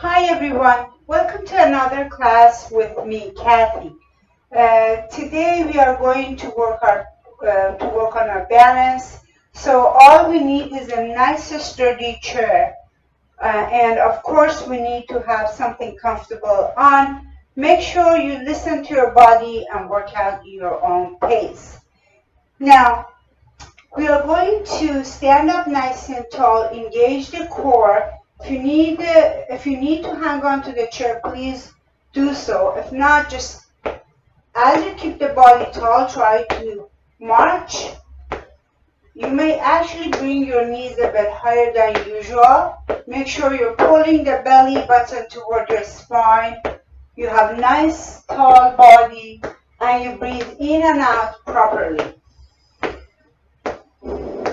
Hi everyone, welcome to another class with me, Kathy. Today we are going to work on our balance. So all we need is a nice sturdy chair, and of course we need to have something comfortable on. Make sure you listen to your body and work out your own pace. Now we are going to stand up nice and tall, engage the core. If you need to hang on to the chair, please do so. If not, just as you keep the body tall, try to march. You may actually bring your knees a bit higher than usual. Make sure you're pulling the belly button toward your spine. You have nice tall body and you breathe in and out properly.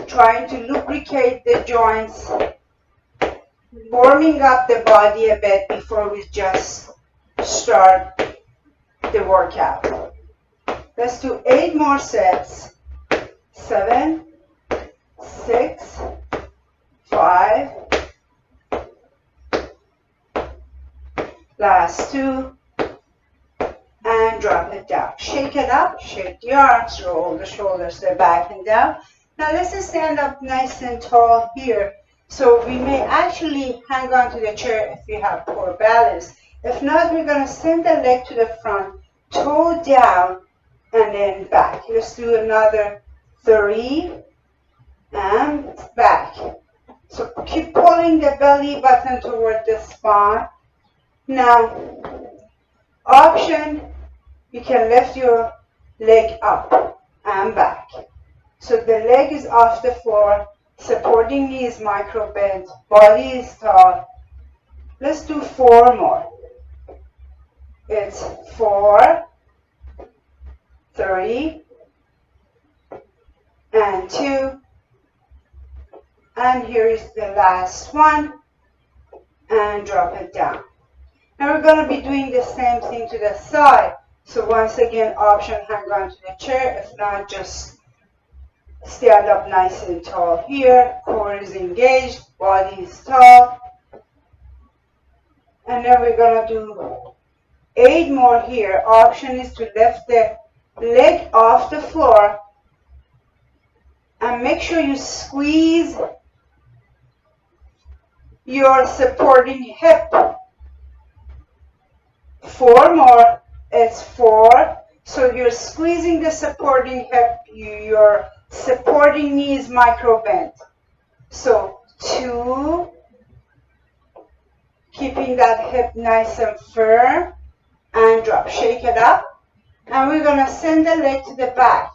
Trying to lubricate the joints, warming up the body a bit before we just start the workout. Let's do 8 more sets. 7, 6, 5, last 2, and drop it down. Shake it up, shake the arms, roll the shoulders, they're back and down. Now let's just stand up nice and tall here. So we may actually hang on to the chair if we have poor balance. If not, we're going to send the leg to the front, toe down, and then back. Let's do another 3, and back. So keep pulling the belly button toward the spine. Now, option, you can lift your leg up and back. So the leg is off the floor, supporting knee is micro bent, body is tall. Let's do 4 more. It's 4, 3, and 2. And here is the last one. And drop it down. Now we're going to be doing the same thing to the side. So once again, option, hang on to the chair. If not, just stand up nice and tall here. Core is engaged, body is tall. And then we're going to do 8 more here. Option is to lift the leg off the floor. And make sure you squeeze your supporting hip. 4 more. It's 4. So you're squeezing the supporting hip. Your supporting knee is micro bent. So 2. Keeping that hip nice and firm. And drop. Shake it up. And we're going to send the leg to the back.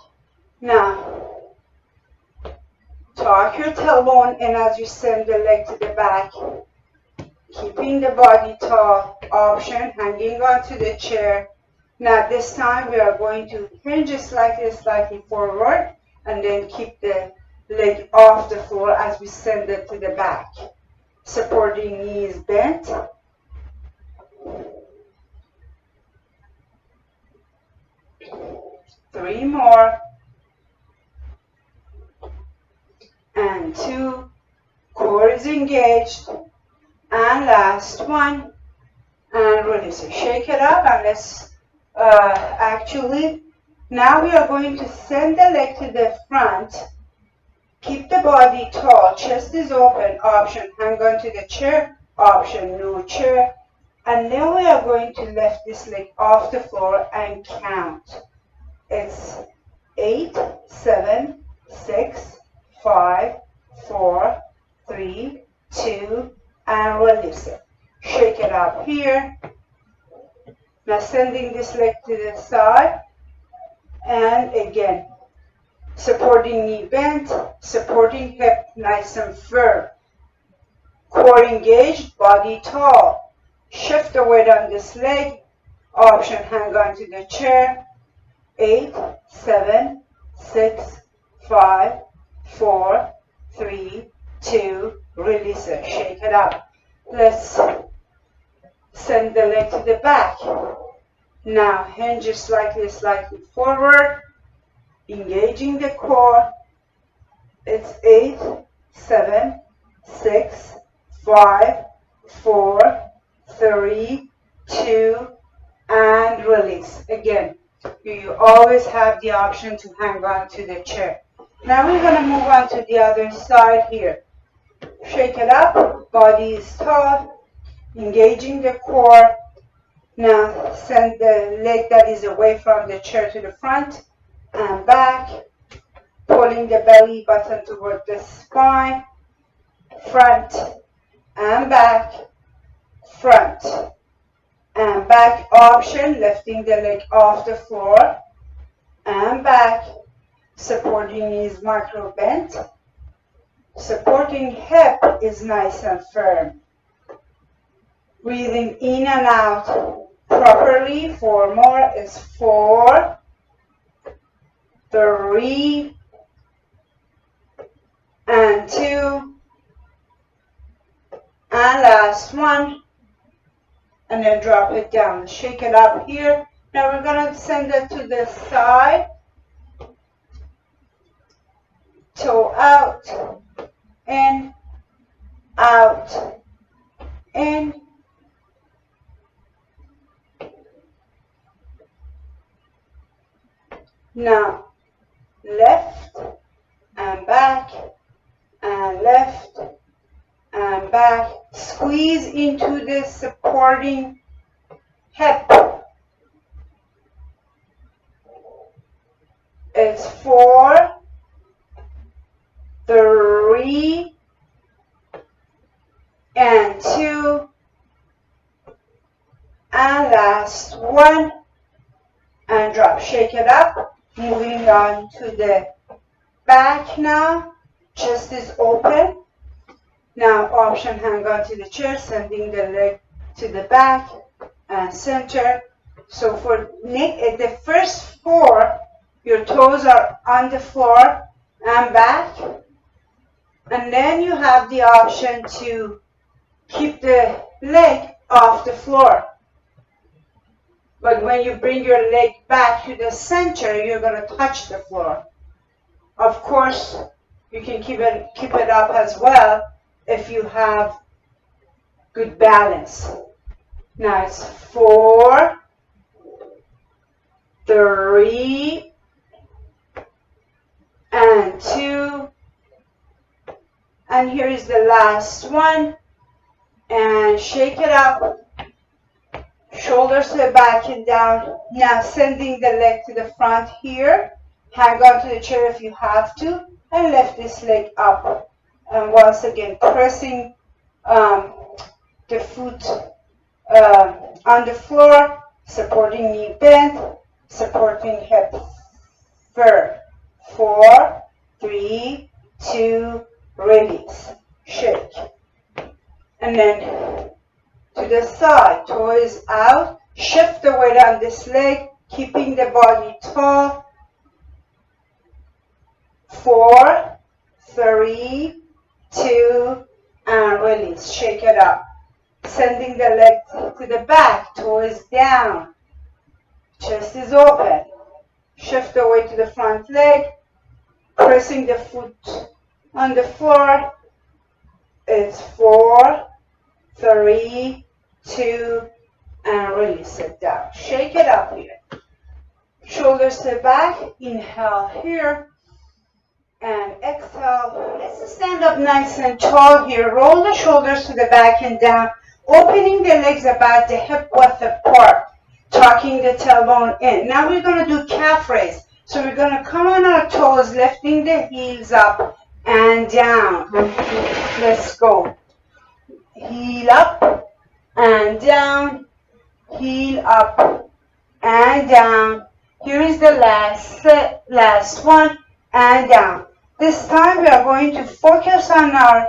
Now, tuck your tailbone in as you send the leg to the back. Keeping the body tall. Option, hanging onto the chair. Now this time we are going to hinge slightly forward and then keep the leg off the floor as we send it to the back. Supporting knees bent. Three more. And 2. Core is engaged. And last one. And release it. Shake it up and let's now we are going to send the leg to the front. Keep the body tall. Chest is open. Option, hang on to the chair. Option, no chair. And then we are going to lift this leg off the floor and count. It's 8, 7, 6, 5, 4, 3, 2, and release it. Shake it up here. Now sending this leg to the side. And again, supporting knee bent, supporting hip nice and firm. Core engaged, body tall. Shift the weight on this leg. Option, hang on to the chair. 8, 7, 6, 5, 4, 3, 2, release it. Shake it up. Let's send the leg to the back. Now hinge slightly forward, engaging the core. It's 8, 7, 6, 5, 4, 3, 2, and release. Again, you always have the option to hang on to the chair. Now we're going to move on to the other side here. Shake it up, body is tall, engaging the core. Now send the leg that is away from the chair to the front and back, pulling the belly button toward the spine, front and back, front and back option, lifting the leg off the floor and back, supporting knees micro bent, supporting hip is nice and firm. Breathing in and out properly. 4 more is 4, 3, and 2, and last one, and then drop it down. Shake it up here. Now we're going to send it to the side, toe out, in, out, in, now left and back and left and back. Squeeze into the supporting hip. It's 4, 3, and 2, and last one, and drop. Shake it up. Moving on to the back now. Chest is open. Now option, hang on to the chair, sending the leg to the back and center. So for the first 4, your toes are on the floor and back. And then you have the option to keep the leg off the floor. But when you bring your leg back to the center, you're going to touch the floor. Of course, you can keep it up as well if you have good balance. Now it's 4, 3, and 2, and here is the last one, and shake it up. Shoulders to the back and down. Now sending the leg to the front here. Hang on to the chair if you have to, and lift this leg up. And once again, pressing the foot on the floor, supporting knee bend, supporting hip firm. 4, 3, 2, release. Shake. And then to the side, toes out, shift the weight on this leg, keeping the body tall. 4, 3, 2, and release. Shake it up. Sending the leg to the back, toes down, chest is open. Shift the weight to the front leg, pressing the foot on the floor. It's 4, 3, 2, and release it down. Shake it up here. Shoulders to the back. Inhale here. And exhale. Let's stand up nice and tall here. Roll the shoulders to the back and down. Opening the legs about the hip width apart. Tucking the tailbone in. Now we're going to do calf raise. So we're going to come on our toes, lifting the heels up and down. Let's go. Heel up and down, heel up and down. Here is the last one, and down. This time we are going to focus on our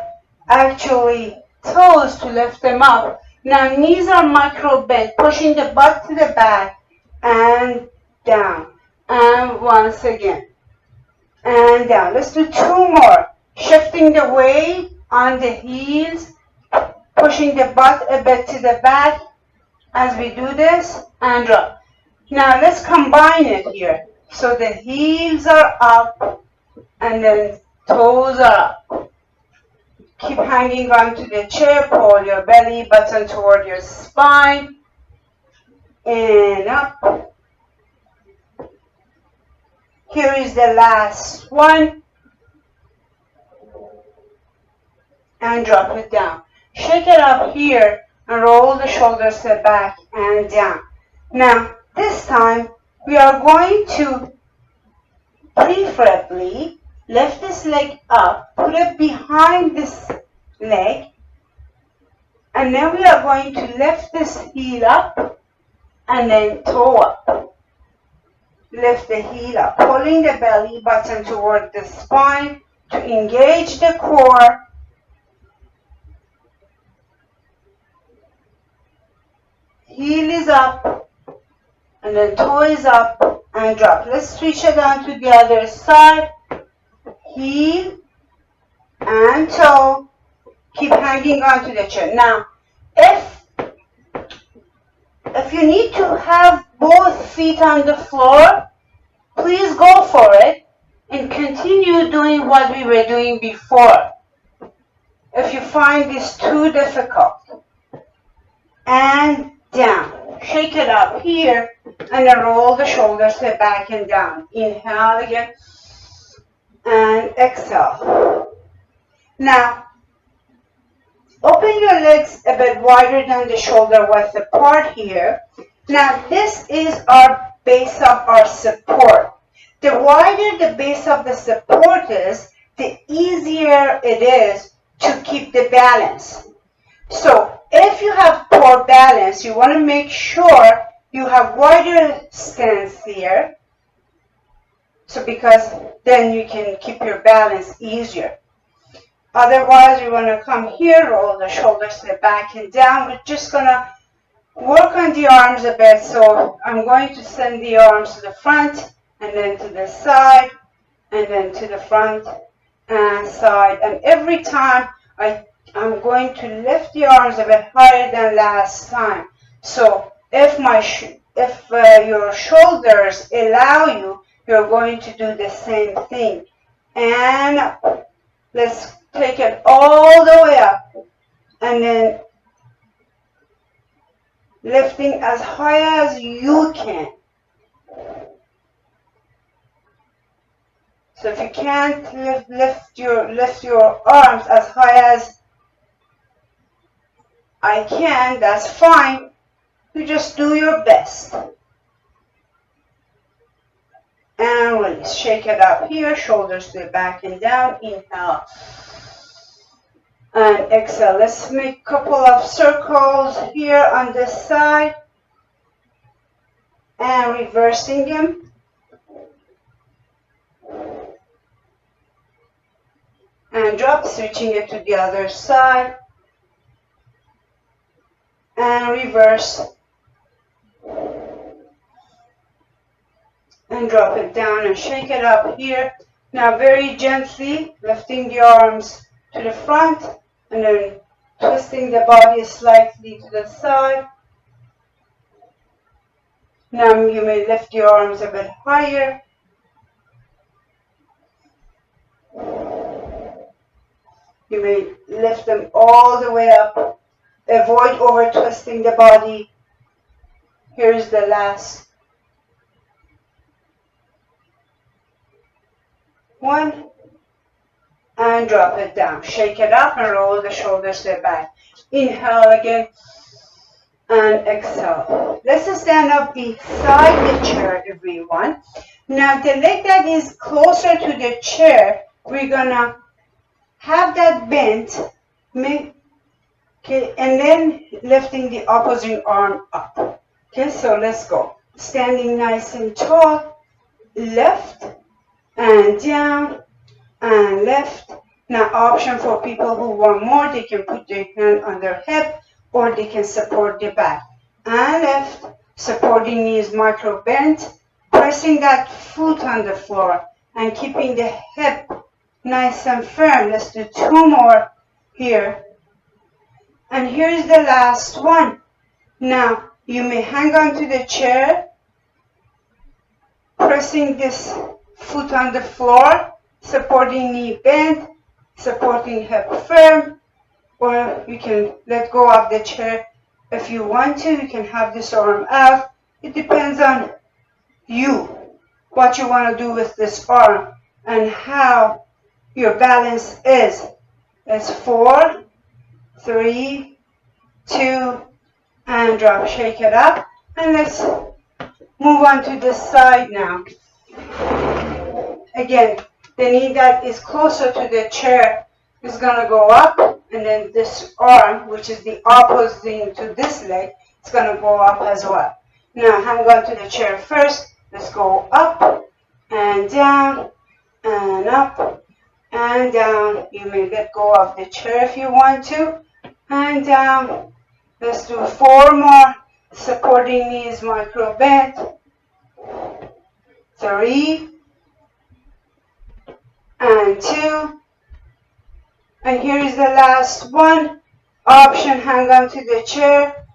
toes to lift them up. Now knees are micro bent, pushing the butt to the back and down. And once again, and down. Let's do 2 more. Shifting the weight on the heels, pushing the butt a bit to the back as we do this, and drop. Now let's combine it here. So the heels are up and then toes are up. Keep hanging on to the chair. Pull your belly button toward your spine. And up. Here is the last one. And drop it down. Shake it up here and roll the shoulders back and down. Now, this time we are going to preferably lift this leg up, put it behind this leg, and then we are going to lift this heel up and then toe up. Lift the heel up, pulling the belly button toward the spine to engage the core. Heel is up, and then toe is up, and drop. Let's switch it on to the other side. Heel and toe. Keep hanging on to the chair. Now, if you need to have both feet on the floor, please go for it and continue doing what we were doing before. If you find this too difficult. And down. Shake it up here and then roll the shoulders back and down. Inhale again and exhale. Now, open your legs a bit wider than the shoulder width apart here. Now, this is our base of our support. The wider the base of the support is, the easier it is to keep the balance. So, if you have poor balance, you want to make sure you have wider stance here. So, because then you can keep your balance easier. Otherwise, you want to come here, roll the shoulders back and down. We're just going to work on the arms a bit. So, I'm going to send the arms to the front and then to the side and then to the front and side. And every time I'm going to lift the arms a bit higher than last time. So if your shoulders allow you, you're going to do the same thing. And let's take it all the way up. And then lifting as high as you can. So if you can't lift your arms as high as I can, that's fine. You just do your best. And release. Shake it up here. Shoulders to back and down. Inhale. And exhale. Let's make a couple of circles here on this side. And reversing them. And drop. Switching it to the other side. And reverse and drop it down and shake it up here. Now very gently lifting the arms to the front and then twisting the body slightly to the side. Now you may lift your arms a bit higher. You may lift them all the way up. Avoid over twisting the body. Here's the last one. And drop it down. Shake it up and roll the shoulders back. Inhale again. And exhale. Let's stand up beside the chair, everyone. Now the leg that is closer to the chair, we're gonna have that bent. Okay, and then lifting the opposite arm up. Okay, so let's go. Standing nice and tall, left and down and left. Now, option for people who want more, they can put their hand on their hip or they can support the back. And left, supporting knees micro bent, pressing that foot on the floor and keeping the hip nice and firm. Let's do two more here. And here's the last one. Now, you may hang on to the chair, pressing this foot on the floor, supporting knee bent, supporting hip firm, or you can let go of the chair if you want to. You can have this arm out. It depends on you, what you want to do with this arm and how your balance is. It's 4, 3, 2, and drop. Shake it up. And let's move on to this side now. Again, the knee that is closer to the chair is going to go up, and then this arm, which is the opposite to this leg, is going to go up as well. Now hang on to the chair first. Let's go up and down and up and down. You may let go of the chair if you want to. And down. Let's do 4 more. Supporting knees, micro bend. 3 and 2. And here is the last one. Option, hang on to the chair.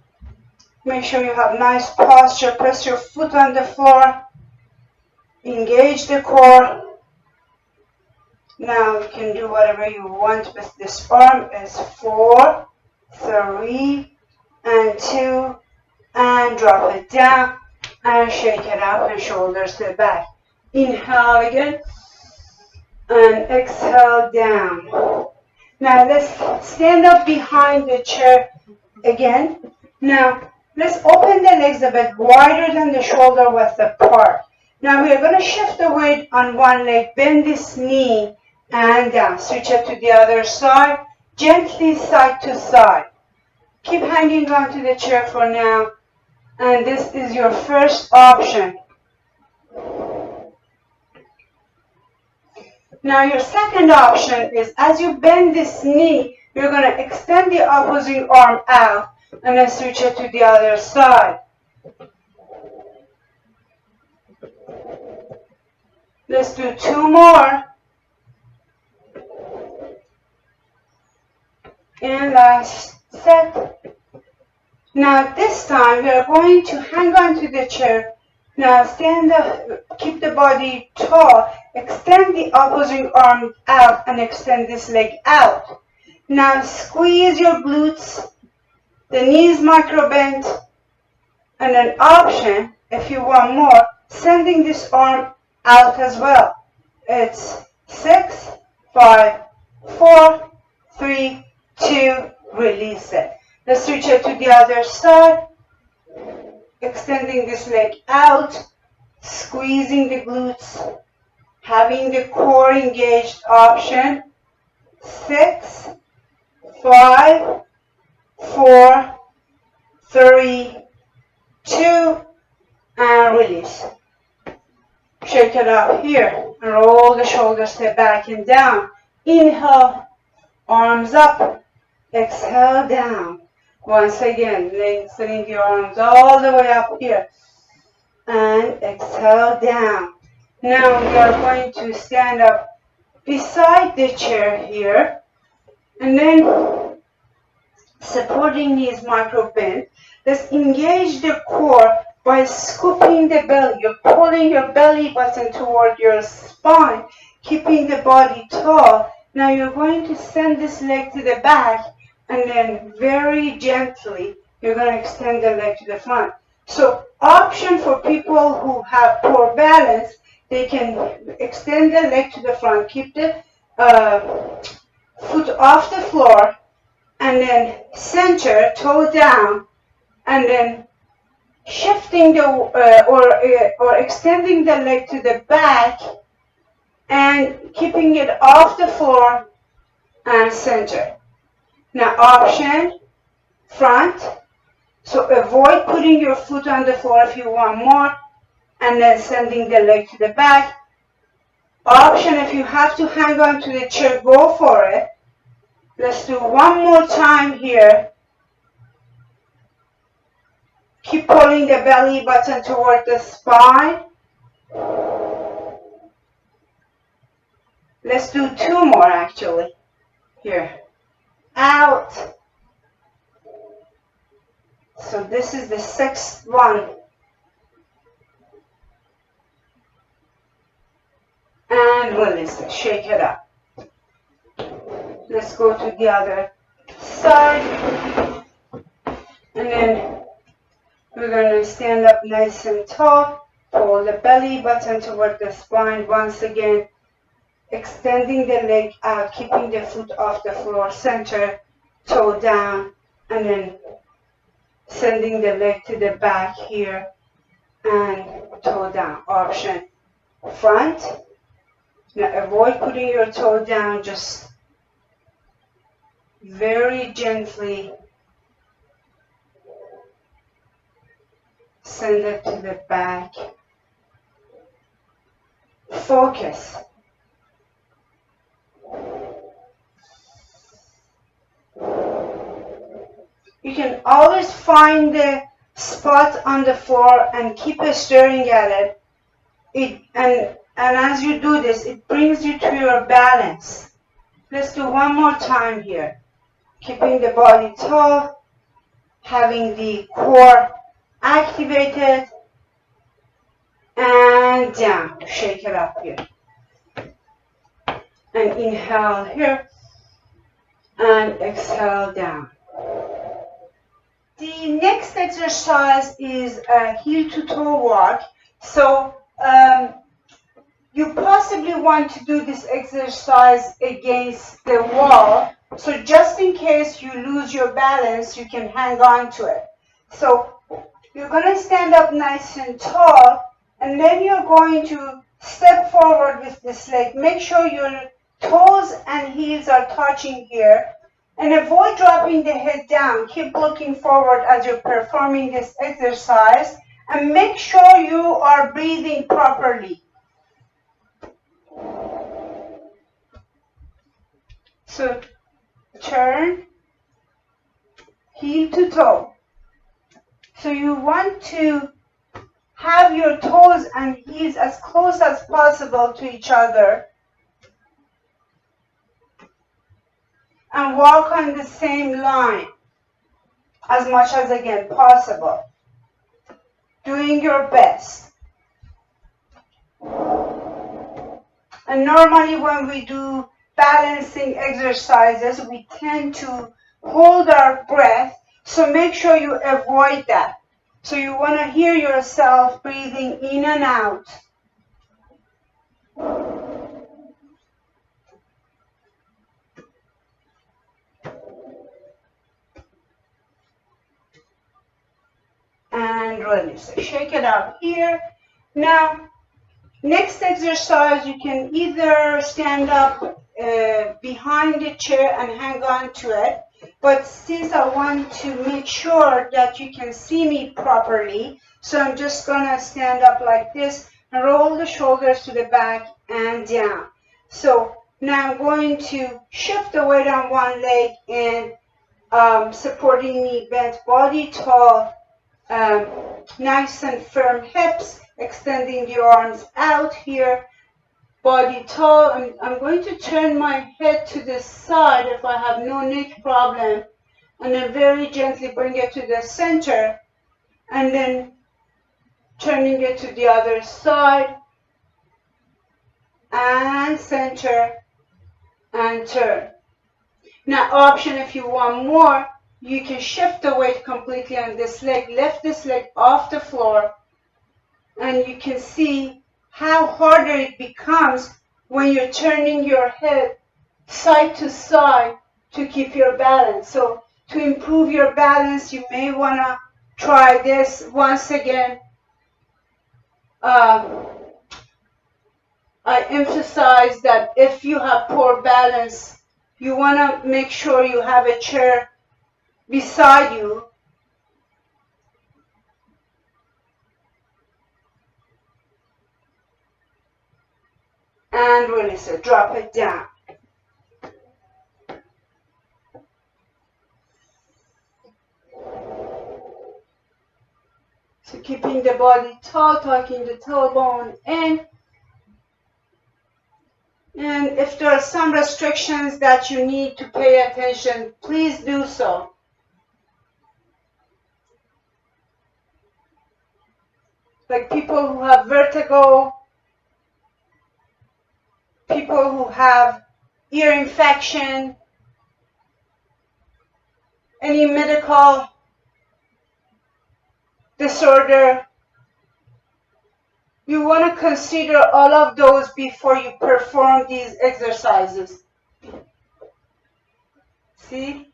Make sure you have nice posture. Press your foot on the floor. Engage the core. Now you can do whatever you want with this arm. It's 4, 3, and 2, and drop it down, and shake it up, and shoulders to the back. Inhale again, and exhale down. Now let's stand up behind the chair again. Now let's open the legs a bit wider than the shoulder width apart. Now we are going to shift the weight on one leg, bend this knee and down. Switch it to the other side, gently side to side. Keep hanging on to the chair for now. And this is your first option. Now your second option is, as you bend this knee, you're going to extend the opposite arm out and then switch it to the other side. Let's do 2 more. And last set. Now this time we are going to hang on to the chair. Now stand up, keep the body tall, extend the opposite arm out and extend this leg out. Now squeeze your glutes, the knees micro bend, and an option, if you want more, sending this arm out as well. It's 6, 5, 4, 3, 2, release it. Let's switch it to the other side. Extending this leg out, squeezing the glutes, having the core engaged option. 6, 5, 4, 3, 2, and release. Shake it up here and roll the shoulders to the back and down. Inhale, arms up. Exhale, down. Once again, lengthening the arms all the way up here. And exhale, down. Now we are going to stand up beside the chair here. And then supporting knees micro bend. Let's engage the core by scooping the belly. You're pulling your belly button toward your spine, keeping the body tall. Now you're going to send this leg to the back, and then very gently, you're going to extend the leg to the front. So option for people who have poor balance, they can extend the leg to the front, keep the foot off the floor, and then center, toe down, and then shifting the or extending the leg to the back and keeping it off the floor and center. Now option, front. So avoid putting your foot on the floor if you want more, and then sending the leg to the back. Option, if you have to hang on to the chair, go for it. Let's do one more time here. Keep pulling the belly button toward the spine. Let's do 2 more actually. Here. Out. So this is the 6th one. And release it. Shake it up. Let's go to the other side. And then we're going to stand up nice and tall. Pull the belly button toward the spine. Once again, extending the leg out, keeping the foot off the floor, center, toe down, and then sending the leg to the back here and toe down. Option front. Now avoid putting your toe down, just very gently send it to the back. Focus. You can always find the spot on the floor and keep staring at it. And as you do this, it brings you to your balance. Let's do one more time here. Keeping the body tall, having the core activated, and down. Shake it up here. And inhale here, and exhale down. The next exercise is a heel to toe walk. So you possibly want to do this exercise against the wall. So just in case you lose your balance, you can hang on to it. So you're going to stand up nice and tall, and then you're going to step forward with this leg. Make sure your toes and heels are touching here. And avoid dropping the head down. Keep looking forward as you're performing this exercise. And make sure you are breathing properly. So turn, heel to toe. So you want to have your toes and heels as close as possible to each other. And walk on the same line as much as again possible. Doing your best. And normally when we do balancing exercises, we tend to hold our breath. So make sure you avoid that. So you want to hear yourself breathing in and out. And release. Shake it out here. Now, next exercise, you can either stand up behind the chair and hang on to it. But since I want to make sure that you can see me properly, so I'm just going to stand up like this and roll the shoulders to the back and down. So now I'm going to shift the weight on one leg and supporting knee bent, body tall. Nice and firm hips, extending the arms out here, body tall. I'm going to turn my head to the side if I have no neck problem, and then very gently bring it to the center, and then turning it to the other side, and center, and turn. Now, option if you want more, you can shift the weight completely on this leg, lift this leg off the floor, and you can see how harder it becomes when you're turning your head side to side to keep your balance. So to improve your balance, you may want to try this once again. I emphasize that if you have poor balance, you want to make sure you have a chair beside you. And release it, drop it down. So keeping the body tall, tucking the tailbone in. And if there are some restrictions that you need to pay attention, please do so. Like people who have vertigo, people who have ear infection, any medical disorder. You want to consider all of those before you perform these exercises. See?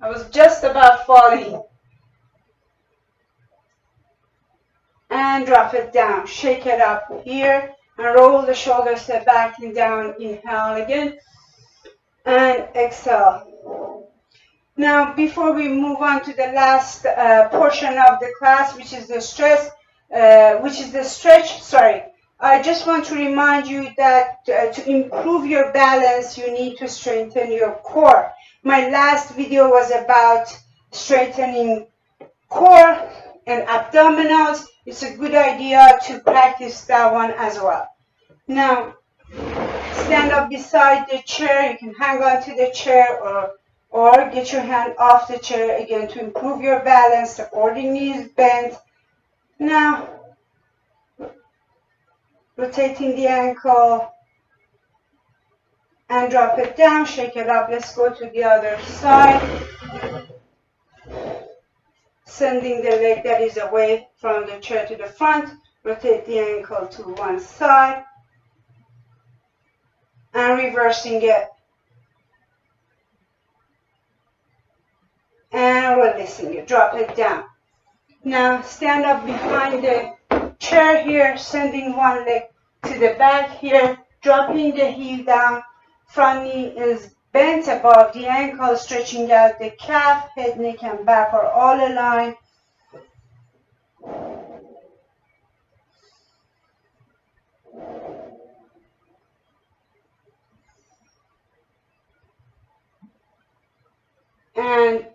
I was just about falling. And drop it down. Shake it up here and roll the shoulders back and down. Inhale again and exhale. Now, before we move on to the last portion of the class, which is the stretch, I just want to remind you that to improve your balance, you need to strengthen your core. My last video was about strengthening core and abdominals. It's a good idea to practice that one as well. Now, stand up beside the chair. You can hang on to the chair or get your hand off the chair again to improve your balance, supporting knees bent. Now, rotating the ankle and drop it down, shake it up. Let's go to the other side. Sending the leg that is away from the chair to the front. Rotate the ankle to one side and reversing it. And releasing it. Drop it down. Now stand up behind the chair here, sending one leg to the back here, dropping the heel down. Front knee is bent above the ankle, stretching out the calf, head, neck, and back are all aligned. And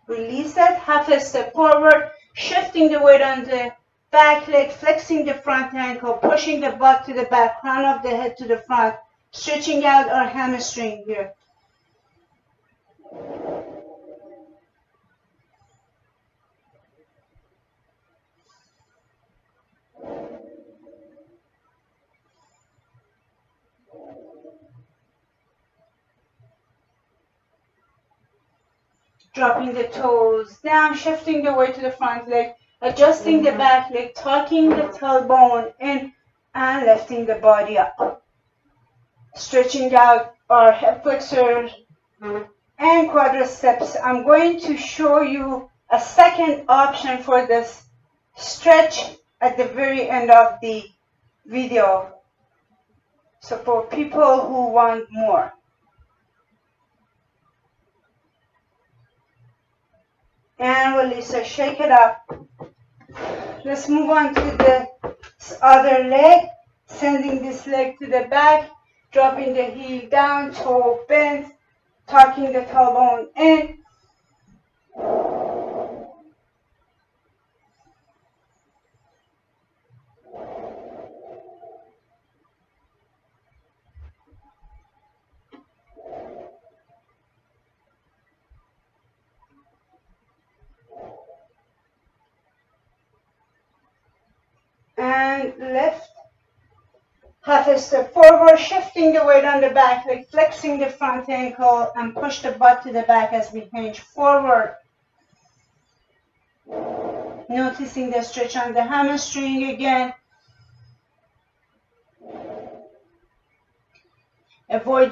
release it, half a step forward, shifting the weight on the back leg, flexing the front ankle, pushing the butt to the back, crown of the head to the front, stretching out our hamstring here. Dropping the toes down, shifting the weight to the front leg, adjusting the back leg, tucking the tailbone in, and lifting the body up. Stretching out our hip flexors and quadriceps. I'm going to show you a second option for this stretch at the very end of the video. So for people who want more. And release it, shake it up. Let's move on to the other leg, sending this leg to the back, dropping the heel down, toe bent, tucking the tailbone in. And lift, half a step forward, shifting the weight on the back leg, flexing the front ankle, and push the butt to the back as we hinge forward. Noticing the stretch on the hamstring again. Avoid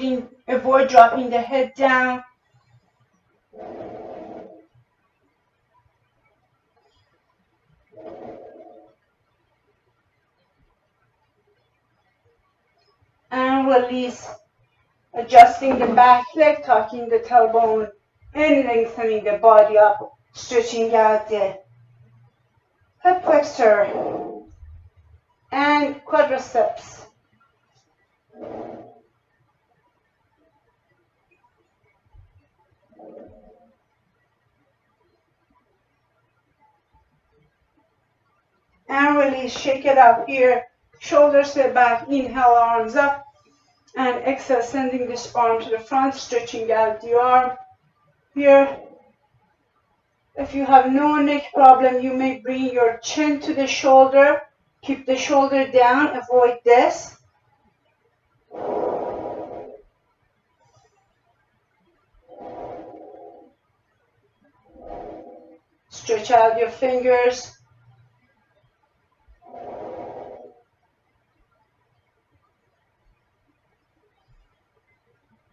dropping the head down. And release, adjusting the back leg, tucking the tailbone and lengthening the body up, stretching out the hip flexor and quadriceps. And release, shake it up here. Shoulders to the back, inhale, arms up, and exhale, sending this arm to the front, stretching out the arm here. If you have no neck problem, you may bring your chin to the shoulder. Keep the shoulder down, avoid this. Stretch out your fingers.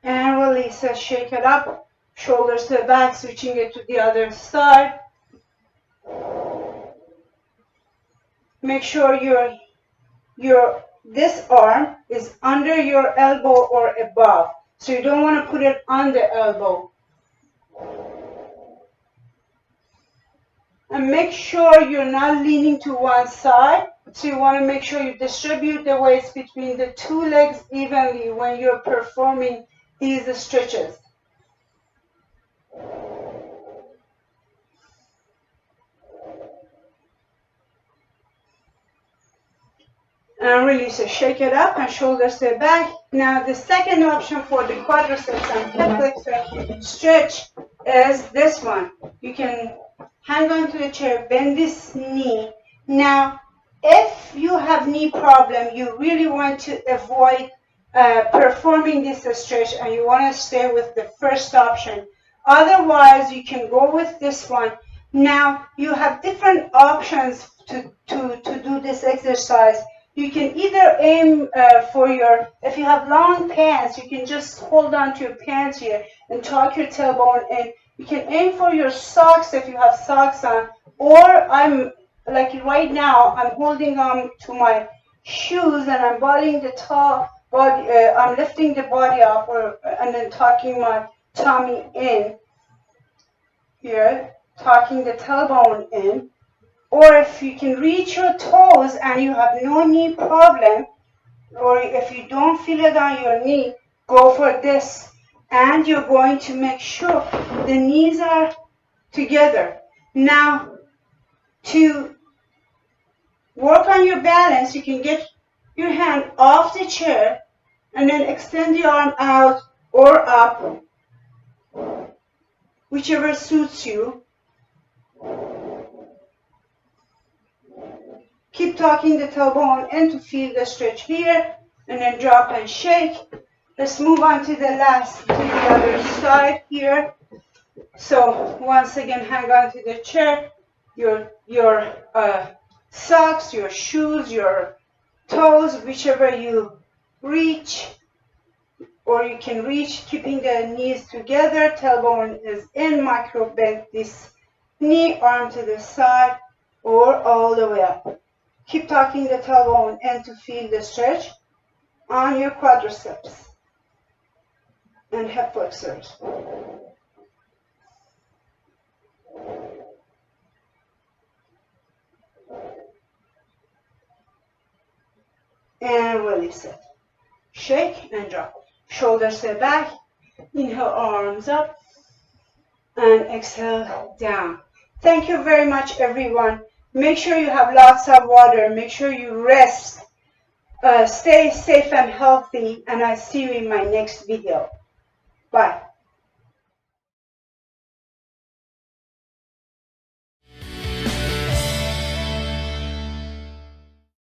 And release it, shake it up. Shoulders to the back, switching it to the other side. Make sure this arm is under your elbow or above. So you don't want to put it on the elbow. And make sure you're not leaning to one side. So you want to make sure you distribute the weights between the two legs evenly when you're performing these stretches. And release it, shake it up and shoulders to the back. Now the second option for the quadriceps and hip flexor stretch is this one. You can hang on to the chair, bend this knee. Now, if you have knee problem, you really want to avoid performing this stretch and you want to stay with the first option. Otherwise, you can go with this one. Now, you have different options to do this exercise. You can either aim for if you have long pants, you can just hold on to your pants here and tuck your tailbone in. You can aim for your socks if you have socks on, or I'm like right now, I'm holding on to my shoes and I'm bodying the top body. I'm lifting the body up, and then tucking my tummy in here, tucking the tailbone in. Or if you can reach your toes and you have no knee problem, or if you don't feel it on your knee, go for this. And you're going to make sure the knees are together. Now, to work on your balance, you can get your hand off the chair and then extend the arm out or up, whichever suits you. Keep tucking the tailbone in to feel the stretch here, and then drop and shake. Let's move on to the other side here. So once again, hang on to the chair. Your socks, your shoes, your toes, whichever you reach, or you can reach, keeping the knees together. Tailbone is in, micro bend this knee, arm to the side, or all the way up. Keep tucking the tailbone in to feel the stretch on your quadriceps and hip flexors. And release it. Shake and drop. Shoulders to the back. Inhale, arms up. And exhale, down. Thank you very much, everyone. Make sure you have lots of water. Make sure you rest. Stay safe and healthy. And I'll see you in my next video. Bye.